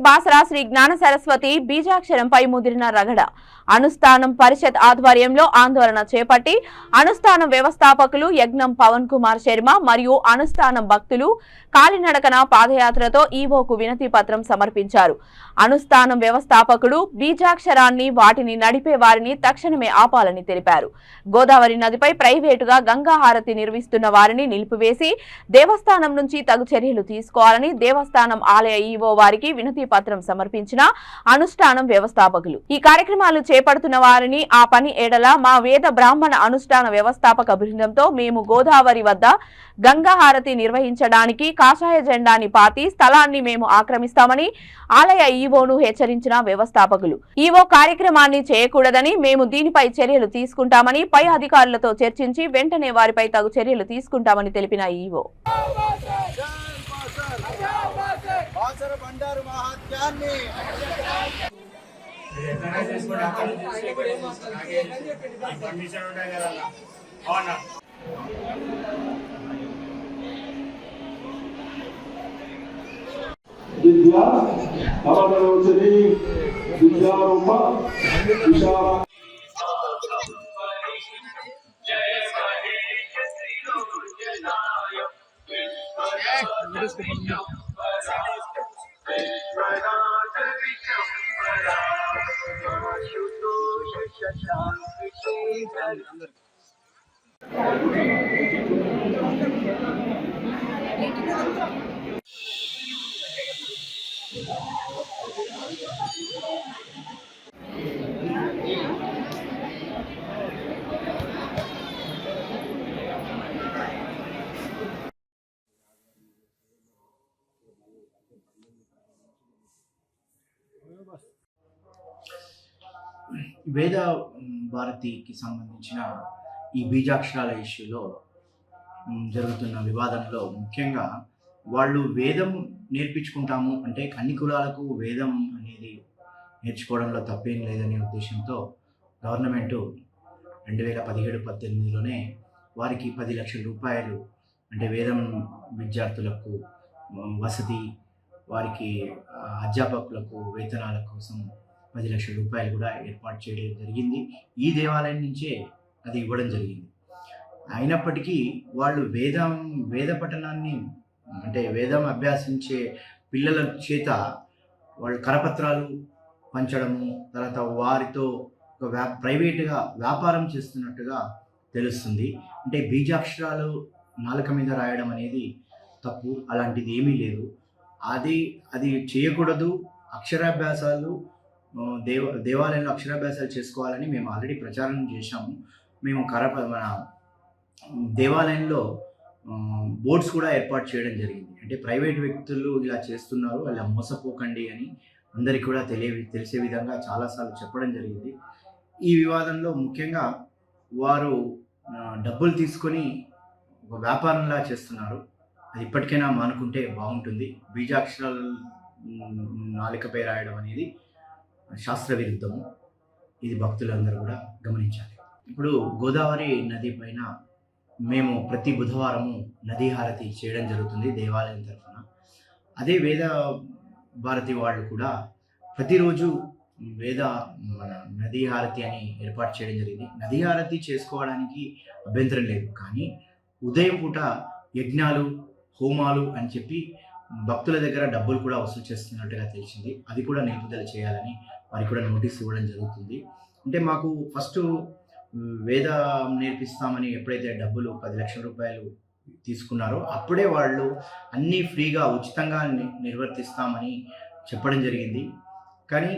బాసరా శ్రీ జ్ఞాన సరస్వతి బీజాక్షరంపై ముదిరిన రగడ అనుష్ఠానం పరిషత్ ఆధ్వర్యంలో ఆందోళన చేపట్టి అనుష్ఠానం వ్యవస్థాపకులు యజ్ఞం పవన్ కుమార్ శర్మ మరియు అనుష్ఠానం భక్తులు కాలినడకన పాదయాత్రతో ఈవోకు వినతి పత్రం సమర్పించారు. అనుష్ఠానం వ్యవస్థాపకుడు బీజాక్షరాన్ని వాటిని నడిపే వారిని తక్షణమే ఆపాలని తెలిపారు. గోదావరి నదిపై ప్రైవేటుగా గంగా హారతి నిర్వహిస్తున్న వారిని నిలిపివేసి దేవస్థానం నుంచి తగు చర్యలు తీసుకోవాలని దేవస్థానం ఆలయ ఈవో వారికి వినతి పత్రం సమర్పించిన అనుష్ఠానం వ్యవస్థాపకులు ఈ కార్యక్రమాలు చేపడుతున్న వారిని ఆ పని ఏడల మా వేద బ్రాహ్మణ అనుష్ఠాన వ్యవస్థాపక బృందంతో మేము గోదావరి వద్ద గంగా హారతి నిర్వహించడానికి కాషాయ జెండాని పాతి స్థలాన్ని మేము ఆక్రమిస్తామని ఆలయ ఈవోను హెచ్చరించిన వ్యవస్థాపకులు ఈవో కార్యక్రమాన్ని చేయకూడదని మేము దీనిపై చర్యలు తీసుకుంటామని పై అధికారులతో చర్చించి వెంటనే వారిపై తగు చర్యలు తీసుకుంటామని తెలిపిన ఈవో విద్యా అవలోచని విద్యారూప విశాల వేద భారతికి సంబంధించిన ఈ బీజాక్షరాల ఇష్యూలో జరుగుతున్న వివాదంలో ముఖ్యంగా వాళ్ళు వేదం నేర్పించుకుంటాము అంటే అన్ని కులాలకు వేదం అనేది నేర్చుకోవడంలో తప్పేం లేదనే ఉద్దేశంతో గవర్నమెంటు 2017-18లోనే వారికి 10 లక్షల రూపాయలు అంటే వేదం విద్యార్థులకు వసతి వారికి అధ్యాపకులకు వేతనాల కోసం 10 లక్షల రూపాయలు కూడా ఏర్పాటు చేయడం జరిగింది. ఈ దేవాలయం నుంచే అది ఇవ్వడం జరిగింది. అయినప్పటికీ వాళ్ళు వేద పఠనాన్ని అంటే వేదం అభ్యాసించే పిల్లల చేత వాళ్ళు కరపత్రాలు పంచడము తర్వాత వారితో ఒక ప్రైవేటుగా వ్యాపారం చేస్తున్నట్టుగా తెలుస్తుంది. అంటే బీజాక్షరాలు నాలుక మీద రాయడం అనేది తప్పు, అలాంటిది ఏమీ లేదు. అది చేయకూడదు. అక్షరాభ్యాసాలు దేవాలయంలో అక్షరాభ్యాసాలు చేసుకోవాలని మేము ఆల్రెడీ ప్రచారం చేశాము. మేము మన దేవాలయంలో బోర్డ్స్ కూడా ఏర్పాటు చేయడం జరిగింది. అంటే ప్రైవేట్ వ్యక్తులు ఇలా చేస్తున్నారు, అలా మోసపోకండి అని అందరికీ కూడా తెలిసే విధంగా చాలాసార్లు చెప్పడం జరిగింది. ఈ వివాదంలో ముఖ్యంగా వారు డబ్బులు తీసుకొని ఒక వ్యాపారంలా చేస్తున్నారు. అది ఇప్పటికైనా మానుకుంటే బాగుంటుంది. బీజాక్షరాలు నాలుకపై రాయడం అనేది శాస్త్ర విరుద్ధము. ఇది భక్తులందరూ కూడా గమనించాలి. ఇప్పుడు గోదావరి నది పైన మేము ప్రతి బుధవారము నదీ హారతి చేయడం జరుగుతుంది దేవాలయం తరఫున. అదే వేద భారతి వాళ్ళు కూడా ప్రతిరోజు మన నదీ హారతి అని ఏర్పాటు చేయడం జరిగింది. నదీ హారతి చేసుకోవడానికి అభ్యంతరం లేదు, కానీ ఉదయం పూట యజ్ఞాలు హోమాలు అని చెప్పి భక్తుల దగ్గర డబ్బులు కూడా వసూలు చేస్తున్నట్టుగా తెలిసింది. అది కూడా నిలుపుదల చేయాలని వారికి కూడా నోటీస్ ఇవ్వడం జరుగుతుంది. అంటే మాకు ఫస్ట్ వేద నేర్పిస్తామని ఎప్పుడైతే డబ్బులు 10 లక్షల రూపాయలు తీసుకున్నారో అప్పుడే వాళ్ళు అన్నీ ఫ్రీగా ఉచితంగా నిర్వర్తిస్తామని చెప్పడం జరిగింది. కానీ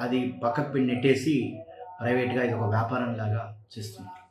అది పక్కకు నెట్టేసి ప్రైవేట్గా ఇది ఒక వ్యాపారం లాగా చేస్తున్నారు.